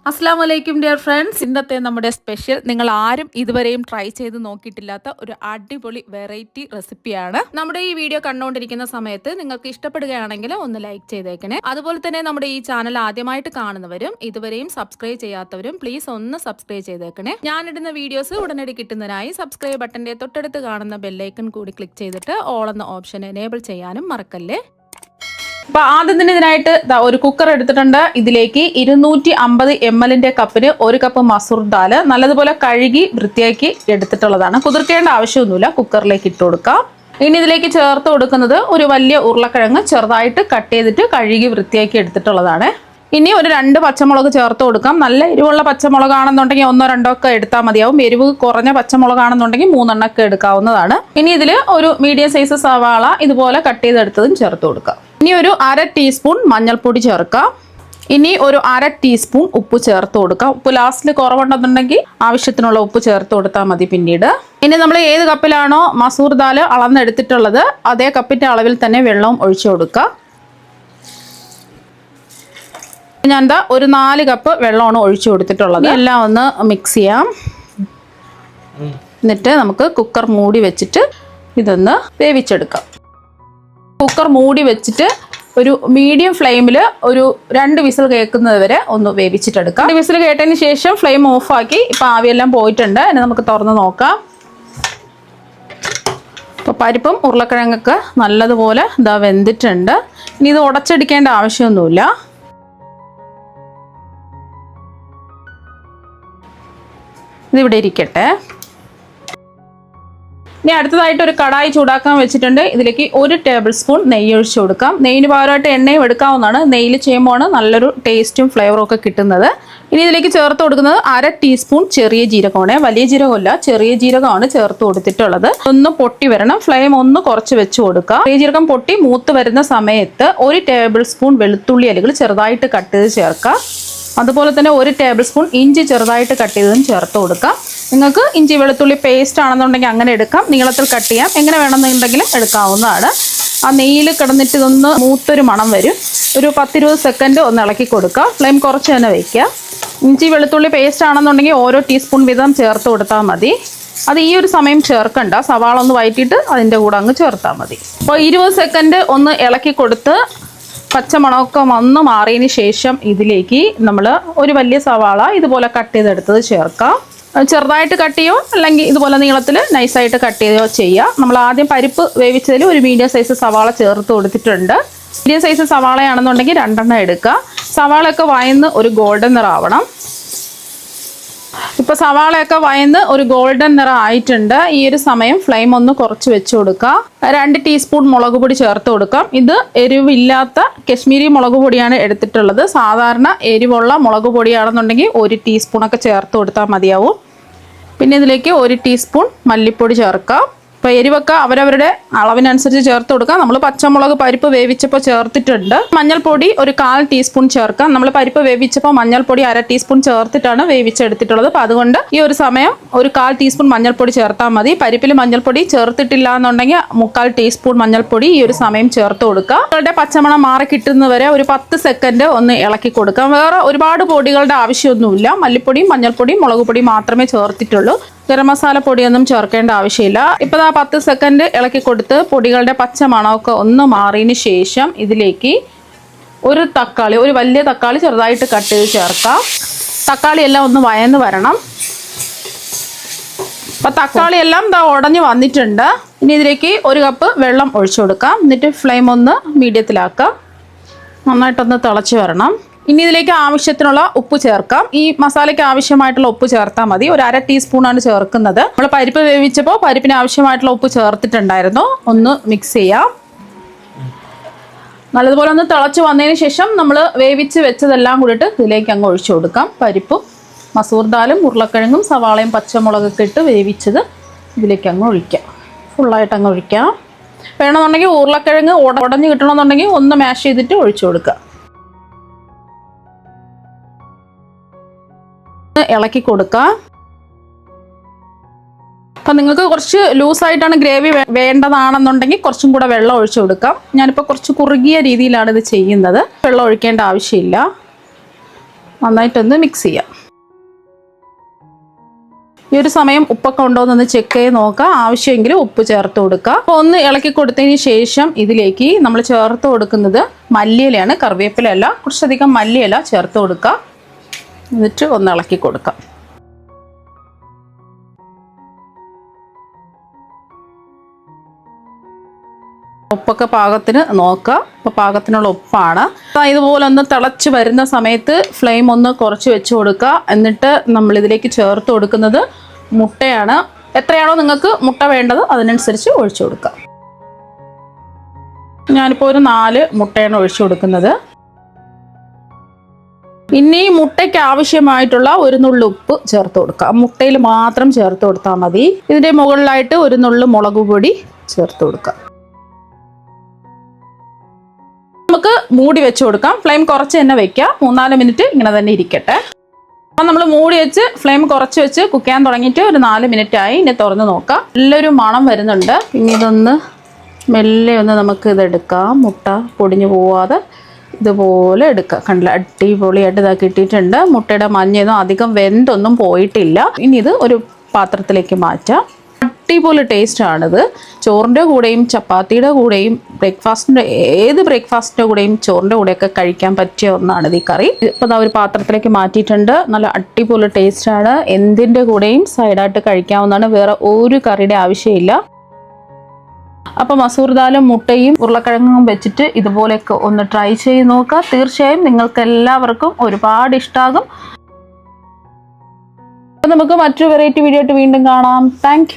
അസ്സലാമു അലൈക്കും dear friends. ഇന്നത്തെ നമ്മുടെ സ്പെഷ്യൽ നിങ്ങൾ ആരും ഇതുവരെയും ട്രൈ ചെയ്ത് നോക്കിയിട്ടില്ലാത്ത ഒരു അടിപൊളി വെറൈറ്റി റെസിപ്പിയാണ്. നമ്മുടെ ഈ വീഡിയോ കണ്ടുകൊണ്ടിരിക്കുന്ന സമയത്ത് നിങ്ങൾക്ക് ഇഷ്ടപ്പെടുകയാണെങ്കിൽ ഒന്ന് ലൈക്ക് ചെയ്തേക്കണേ. അതുപോലെ തന്നെ നമ്മുടെ ഈ ചാനൽ ആദ്യമായിട്ട് കാണുന്നവരും ഇതുവരെയും സബ്സ്ക്രൈബ് ചെയ്യാത്തവരും പ്ലീസ് ഒന്ന് സബ്സ്ക്രൈബ് ചെയ്തേക്കണേ. ഞാനിടുന്ന വീഡിയോസ് ഉടനടി കിട്ടുന്നതിനായി സബ്സ്ക്രൈബ് ബട്ടന്റെ തൊട്ടടുത്ത് കാണുന്ന ബെല്ലൈക്കൺ കൂടി ക്ലിക്ക് ചെയ്തിട്ട് ഓൾ എന്ന ഓപ്ഷൻ എനേബിൾ ചെയ്യാനും മറക്കല്ലേ. അപ്പൊ ആദ്യം തന്നെ ഇതിനായിട്ട് ഒരു കുക്കർ എടുത്തിട്ടുണ്ട്. ഇതിലേക്ക് 250 ml കപ്പിന് 1 കപ്പ് മസൂർ ദാല് നല്ലതുപോലെ കഴുകി വൃത്തിയാക്കി എടുത്തിട്ടുള്ളതാണ്. കുതിർക്കേണ്ട ആവശ്യമൊന്നുമില്ല, കുക്കറിലേക്ക് ഇട്ട് കൊടുക്കാം. ഇനി ഇതിലേക്ക് ചേർത്ത് കൊടുക്കുന്നത് ഒരു വലിയ ഉരുളക്കിഴങ്ങ് ചെറുതായിട്ട് കട്ട് ചെയ്തിട്ട് കഴുകി വൃത്തിയാക്കി എടുത്തിട്ടുള്ളതാണ്. ഇനി ഒരു 2 പച്ചമുളക് ചേർത്ത് കൊടുക്കാം. നല്ല എരിവുള്ള പച്ചമുളകാണെന്നുണ്ടെങ്കിൽ 1-2 ഒക്കെ എടുത്താൽ മതിയാവും. എരിവ് കുറഞ്ഞ പച്ചമുളകാണെന്നുണ്ടെങ്കിൽ 3 ഒക്കെ എടുക്കാവുന്നതാണ്. ഇനി ഇതിൽ ഒരു മീഡിയം സൈസ് സവാള ഇതുപോലെ കട്ട് ചെയ്തെടുത്തതും ചേർത്ത് കൊടുക്കാം. ഇനി ഒരു 1/2 ടീസ്പൂൺ മഞ്ഞൾപ്പൊടി ചേർക്കാം. ഇനി ഒരു 1/2 ടീസ്പൂൺ ഉപ്പ് ചേർത്ത് കൊടുക്കാം. ഉപ്പ് ലാസ്റ്റിൽ കുറവുണ്ടെന്നുണ്ടെങ്കിൽ ആവശ്യത്തിനുള്ള ഉപ്പ് ചേർത്ത് കൊടുത്താൽ മതി പിന്നീട്. ഇനി നമ്മൾ ഏത് കപ്പിലാണോ മസൂർ ദാൽ അളന്നെടുത്തിട്ടുള്ളത് അതേ കപ്പിന്റെ അളവിൽ തന്നെ വെള്ളവും ഒഴിച്ചു കൊടുക്കുക. ഞാൻ എന്താ ഒരു 4 കപ്പ് വെള്ളമാണ് ഒഴിച്ചു കൊടുത്തിട്ടുള്ളത്. എല്ലാം ഒന്ന് മിക്സ് ചെയ്യാം. എന്നിട്ട് നമുക്ക് കുക്കർ മൂടി വെച്ചിട്ട് ഇതൊന്ന് വേവിച്ചെടുക്കാം. കുക്കർ മൂടി വെച്ചിട്ട് ഒരു മീഡിയം ഫ്ലെയിമിൽ ഒരു 2 വിസിൽ കേൾക്കുന്നത് വരെ ഒന്ന് വേവിച്ചിട്ടെടുക്കാം. 2 വിസിൽ കേട്ടതിന് ശേഷം ഫ്ലെയിം ഓഫാക്കി ഇപ്പം ആവിയെല്ലാം പോയിട്ടുണ്ട്. ഇനി നമുക്ക് തുറന്ന് നോക്കാം. ഇപ്പോൾ പരിപ്പും ഉരുളക്കിഴങ്ങൊക്കെ നല്ലതുപോലെ ഇതാ വെന്തിട്ടുണ്ട്. ഇനി ഇത് ഉടച്ചെടുക്കേണ്ട ആവശ്യമൊന്നുമില്ല. ഇതിവിടെ ഇരിക്കട്ടെ. ഇനി അടുത്തതായിട്ട് ഒരു കടായി ചൂടാക്കാൻ വെച്ചിട്ടുണ്ട്. ഇതിലേക്ക് 1 ടേബിൾ സ്പൂൺ നെയ്യ് ഒഴിച്ചു കൊടുക്കാം. നെയ്യിന് പകരമായിട്ട് എണ്ണയും എടുക്കാവുന്നതാണ്. നെയ്യിൽ ചെയ്യുമ്പോൾ നല്ലൊരു ടേസ്റ്റും ഫ്ലേവറും ഒക്കെ കിട്ടുന്നത്. ഇനി ഇതിലേക്ക് ചേർത്ത് കൊടുക്കുന്നത് 1/2 ടീസ്പൂൺ ചെറിയ ജീരകമാണ്. വലിയ ജീരകമല്ല, ചെറിയ ജീരകമാണ് ചേർത്ത് കൊടുത്തിട്ടുള്ളത്. ഒന്ന് പൊട്ടി വരണം. ഫ്ലെയിം ഒന്ന് കുറച്ച് വെച്ച് കൊടുക്കുക. ചെറിയ ജീരകം പൊട്ടി മൂത്ത് വരുന്ന സമയത്ത് 1 ടേബിൾ സ്പൂൺ വെളുത്തുള്ളി അല്ലികൾ ചെറുതായിട്ട് കട്ട് ചെയ്ത് ചേർക്കുക. അതുപോലെ തന്നെ 1 ടേബിൾ സ്പൂൺ ഇഞ്ചി ചെറുതായിട്ട് കട്ട് ചെയ്തതും ചേർത്ത് കൊടുക്കാം. നിങ്ങൾക്ക് ഇഞ്ചി വെളുത്തുള്ളി പേസ്റ്റ് ആണെന്നുണ്ടെങ്കിൽ അങ്ങനെ എടുക്കാം, നീളത്തിൽ കട്ട് ചെയ്യാം, എങ്ങനെ വേണമെന്നുണ്ടെങ്കിലും എടുക്കാവുന്നതാണ്. ആ നെയ്യിൽ കിടന്നിട്ട് ഇതൊന്ന് മൂത്തൊരു മണം വരും. ഒരു 10-20 സെക്കൻഡ് ഒന്ന് ഇളക്കി കൊടുക്കുക. ഫ്ലെയിം കുറച്ച് തന്നെ വയ്ക്കുക. ഇഞ്ചി വെളുത്തുള്ളി പേസ്റ്റ് ആണെന്നുണ്ടെങ്കിൽ ഓരോ ടീസ്പൂൺ വീതം ചേർത്ത് കൊടുത്താൽ മതി. അത് ഈ ഒരു സമയം ചേർക്കണ്ട, സവാള ഒന്ന് വഴറ്റിയിട്ട് അതിൻ്റെ കൂടെ അങ്ങ് ചേർത്താൽ മതി. അപ്പോൾ 20 സെക്കൻഡ് ഒന്ന് ഇളക്കി കൊടുത്ത് പച്ചമണമൊക്കെ വന്ന് മാറിയതിന് ശേഷം ഇതിലേക്ക് നമ്മൾ ഒരു വലിയ സവാള ഇതുപോലെ കട്ട് ചെയ്തെടുത്തത് ചേർക്കാം. ചെറുതായിട്ട് കട്ട് ചെയ്യുകയോ അല്ലെങ്കിൽ ഇതുപോലെ നീളത്തിൽ നൈസായിട്ട് കട്ട് ചെയ്യുകയോ ചെയ്യുക. നമ്മൾ ആദ്യം പരിപ്പ് വേവിച്ചതിൽ ഒരു മീഡിയം സൈസ് സവാള ചേർത്ത് കൊടുത്തിട്ടുണ്ട്. മീഡിയം സൈസ് സവാളയാണെന്നുണ്ടെങ്കിൽ 2 എടുക്കുക. സവാളയൊക്കെ വയന്ന് ഒരു ഗോൾഡൻ നിറമാവണം. ഇപ്പോൾ സവാളയൊക്കെ വയന്ന് ഒരു ഗോൾഡൻ നിറം ആയിട്ടുണ്ട്. ഈ ഒരു സമയം ഫ്ലെയിം ഒന്ന് കുറച്ച് വെച്ച് കൊടുക്കുക. 2 ടീസ്പൂൺ മുളക് പൊടി ചേർത്ത് കൊടുക്കാം. ഇത് എരിവില്ലാത്ത കശ്മീരി മുളക് പൊടിയാണ് എടുത്തിട്ടുള്ളത്. സാധാരണ എരിവുള്ള മുളക് പൊടിയാണെന്നുണ്ടെങ്കിൽ 1 ടീസ്പൂണൊക്കെ ചേർത്ത് കൊടുത്താൽ മതിയാവും. പിന്നെ ഇതിലേക്ക് 1 ടീസ്പൂൺ മല്ലിപ്പൊടി ചേർക്കാം. അപ്പോൾ എരിവൊക്കെ അവരവരുടെ അളവിനനുസരിച്ച് ചേർത്ത് കൊടുക്കാം. നമ്മൾ പച്ചമുളക് പരിപ്പ് വേവിച്ചപ്പോൾ ചേർത്തിട്ടുണ്ട്. മഞ്ഞൾപ്പൊടി ഒരു 1/4 ടീസ്പൂൺ ചേർക്കാം. നമ്മൾ പരിപ്പ് വേവിച്ചപ്പോൾ മഞ്ഞൾപ്പൊടി 1/2 ടീസ്പൂൺ ചേർത്തിട്ടാണ് വേവിച്ചെടുത്തിട്ടുള്ളത്. അപ്പോൾ അതുകൊണ്ട് ഈ ഒരു സമയം ഒരു 1/4 ടീസ്പൂൺ മഞ്ഞൾപ്പൊടി ചേർത്താൽ മതി. പരിപ്പിൽ മഞ്ഞൾപ്പൊടി ചേർത്തിട്ടില്ല എന്നുണ്ടെങ്കിൽ 3/4 ടീസ്പൂൺ മഞ്ഞൾപ്പൊടി ഈ ഒരു സമയം ചേർത്ത് കൊടുക്കുക. നിങ്ങളുടെ പച്ചമണം മാറി കിട്ടുന്നവരെ ഒരു 10 സെക്കൻഡ് ഒന്ന് ഇളക്കി കൊടുക്കാം. വേറെ ഒരുപാട് പൊടികളുടെ ആവശ്യമൊന്നുമില്ല. മല്ലിപ്പൊടിയും മഞ്ഞൾപ്പൊടിയും മുളക് പൊടിയും മാത്രമേ ചേർത്തിട്ടുള്ളൂ. ഗരം മസാല പൊടിയൊന്നും ചേർക്കേണ്ട ആവശ്യമില്ല. ഇപ്പോൾ 10 സെക്കൻഡ് ഇളക്കി കൊടുത്ത് പൊടികളുടെ പച്ച മണമൊക്കെ ഒന്ന് മാറിയതിന് ശേഷം ഇതിലേക്ക് ഒരു തക്കാളി, ഒരു വലിയ തക്കാളി ചെറുതായിട്ട് കട്ട് ചെയ്ത് ചേർക്കാം. തക്കാളി എല്ലാം ഒന്ന് വയന്ന് വരണം. അപ്പോൾ തക്കാളി എല്ലാം ഉടഞ്ഞ് വന്നിട്ടുണ്ട്. ഇനി ഇതിലേക്ക് 1 കപ്പ് വെള്ളം ഒഴിച്ചു കൊടുക്കാം. എന്നിട്ട് ഫ്ലെയിം ഒന്ന് മീഡിയത്തിലാക്കാം. നന്നായിട്ടൊന്ന് തിളച്ച് വരണം. ഇനി ഇതിലേക്ക് ആവശ്യത്തിനുള്ള ഉപ്പ് ചേർക്കാം. ഈ മസാലയ്ക്ക് ആവശ്യമായിട്ടുള്ള ഉപ്പ് ചേർത്താൽ മതി. ഒരു 1/2 ടീസ്പൂണാണ് ചേർക്കുന്നത്. നമ്മൾ പരിപ്പ് വേവിച്ചപ്പോൾ പരിപ്പിന് ആവശ്യമായിട്ടുള്ള ഉപ്പ് ചേർത്തിട്ടുണ്ടായിരുന്നു. ഒന്ന് മിക്സ് ചെയ്യാം. നല്ലതുപോലെ ഒന്ന് തിളച്ച് വന്നതിന് ശേഷം നമ്മൾ വേവിച്ച് വെച്ചതെല്ലാം കൂടിയിട്ട് ഇതിലേക്ക് അങ്ങ് ഒഴിച്ചു കൊടുക്കാം. പരിപ്പും മസൂർ ദാലും ഉരുളക്കിഴങ്ങും സവാളയും പച്ചമുളകൊക്കെ ഇട്ട് വേവിച്ചത് ഇതിലേക്ക് അങ്ങ് ഒഴിക്കാം. ഫുള്ളായിട്ട് അങ്ങ് ഒഴിക്കാം. വേണമെന്നുണ്ടെങ്കിൽ ഉരുളക്കിഴങ്ങ് ഉടഞ്ഞ് കിട്ടണമെന്നുണ്ടെങ്കിൽ ഒന്ന് മാഷ് ചെയ്തിട്ട് ഒഴിച്ചു കൊടുക്കുക. ഇളക്കി കൊടുക്കുക. അപ്പം നിങ്ങൾക്ക് കുറച്ച് ലൂസായിട്ടാണ് ഗ്രേവി വേണ്ടതാണെന്നുണ്ടെങ്കിൽ കുറച്ചും കൂടെ വെള്ളം ഒഴിച്ചു കൊടുക്കാം. ഞാനിപ്പോൾ കുറച്ച് കുറുകിയ രീതിയിലാണ് ഇത് ചെയ്യുന്നത്. വെള്ളം ഒഴിക്കേണ്ട ആവശ്യമില്ല. നന്നായിട്ടൊന്ന് മിക്സ് ചെയ്യാം. ഈ ഒരു സമയം ഉപ്പൊക്കെ ഉണ്ടോ എന്നൊന്ന് ചെക്ക് ചെയ്ത് നോക്കുക. ആവശ്യമെങ്കിൽ ഉപ്പ് ചേർത്ത് കൊടുക്കുക. അപ്പോൾ ഒന്ന് ഇളക്കി കൊടുത്തതിന് ശേഷം ഇതിലേക്ക് നമ്മൾ ചേർത്ത് കൊടുക്കുന്നത് മല്ലിയിലയാണ്, കറിവേപ്പിലയല്ല. കുറച്ചധികം മല്ലിയില ചേർത്ത് കൊടുക്കുക. എന്നിട്ട് ഒന്ന് ഇളക്കി കൊടുക്കാം. ഉപ്പൊക്കെ പാകത്തിന് നോക്കുക. അപ്പോൾ പാകത്തിനുള്ള ഉപ്പാണ്. ഇതുപോലെ ഒന്ന് തിളച്ച് വരുന്ന സമയത്ത് ഫ്ലെയിം ഒന്ന് കുറച്ച് വെച്ച് കൊടുക്കുക. എന്നിട്ട് നമ്മൾ ഇതിലേക്ക് ചേർത്ത് കൊടുക്കുന്നത് മുട്ടയാണ്. എത്രയാണോ നിങ്ങൾക്ക് മുട്ട വേണ്ടത് അതിനനുസരിച്ച് ഒഴിച്ചു കൊടുക്കുക. ഞാനിപ്പോൾ ഒരു 4 മുട്ടയാണ് ഒഴിച്ചു കൊടുക്കുന്നത്. ഇനി മുട്ടയ്ക്ക് ആവശ്യമായിട്ടുള്ള ഒരു നുള്ളു ഉപ്പ് ചേർത്ത് കൊടുക്കുക. മുട്ടയിൽ മാത്രം ചേർത്ത് കൊടുത്താൽ മതി. ഇതിൻ്റെ മുകളിലായിട്ട് ഒരു നുള്ളു മുളക് പൊടി ചേർത്ത് കൊടുക്കുക. നമുക്ക് മൂടി വെച്ച് കൊടുക്കാം. ഫ്ലെയിം കുറച്ച് തന്നെ വെക്കാം. 3-4 മിനിറ്റ് ഇങ്ങനെ തന്നെ ഇരിക്കട്ടെ. അപ്പം നമ്മൾ മൂടി വെച്ച് ഫ്ലെയിം കുറച്ച് വെച്ച് കുക്ക് ചെയ്യാൻ തുടങ്ങിയിട്ട് ഒരു 4 മിനിറ്റ് ആയി. ഇനി തുറന്ന് നോക്കാം. നല്ലൊരു മണം വരുന്നുണ്ട്. ഇനി ഇതൊന്ന് മെല്ലെ ഒന്ന് നമുക്ക് ഇതെടുക്കാം. മുട്ട പൊടിഞ്ഞു പോവാതെ ഇതുപോലെ എടുക്കുക. കണ്ടില്ല, അടിപൊളിയായിട്ട് ഇതാക്കി ഇട്ടിട്ടുണ്ട്. മുട്ടയുടെ മഞ്ഞയൊന്നും അധികം വെന്തൊന്നും പോയിട്ടില്ല. ഇനി ഇത് ഒരു പാത്രത്തിലേക്ക് മാറ്റാം. അടിപൊളി ടേസ്റ്റാണിത്. ചോറിൻ്റെ കൂടെയും ചപ്പാത്തിയുടെ കൂടെയും ഏത് ബ്രേക്ക്ഫാസ്റ്റിൻ്റെ കൂടെയും ചോറിൻ്റെ കൂടെയൊക്കെ കഴിക്കാൻ പറ്റിയ ഒന്നാണ് ഈ കറി. ഇപ്പോൾ ഒരു പാത്രത്തിലേക്ക് മാറ്റിയിട്ടുണ്ട്. നല്ല അടിപൊളി ടേസ്റ്റാണ്. എന്തിൻ്റെ കൂടെയും സൈഡായിട്ട് കഴിക്കാവുന്നതാണ്. വേറെ ഒരു കറിയുടെ ആവശ്യമില്ല. അപ്പോൾ മസൂർ ദാലും മുട്ടയും ഉരുളക്കിഴങ്ങും വെച്ചിട്ട് ഇതുപോലെയൊക്കെ ഒന്ന് ട്രൈ ചെയ്ത് നോക്കുക. തീർച്ചയായും നിങ്ങൾക്ക് എല്ലാവർക്കും ഒരുപാട് ഇഷ്ടമാകും. നമുക്ക് മറ്റൊരു വെറൈറ്റി വീഡിയോ ആയിട്ട് വീണ്ടും കാണാം. താങ്ക്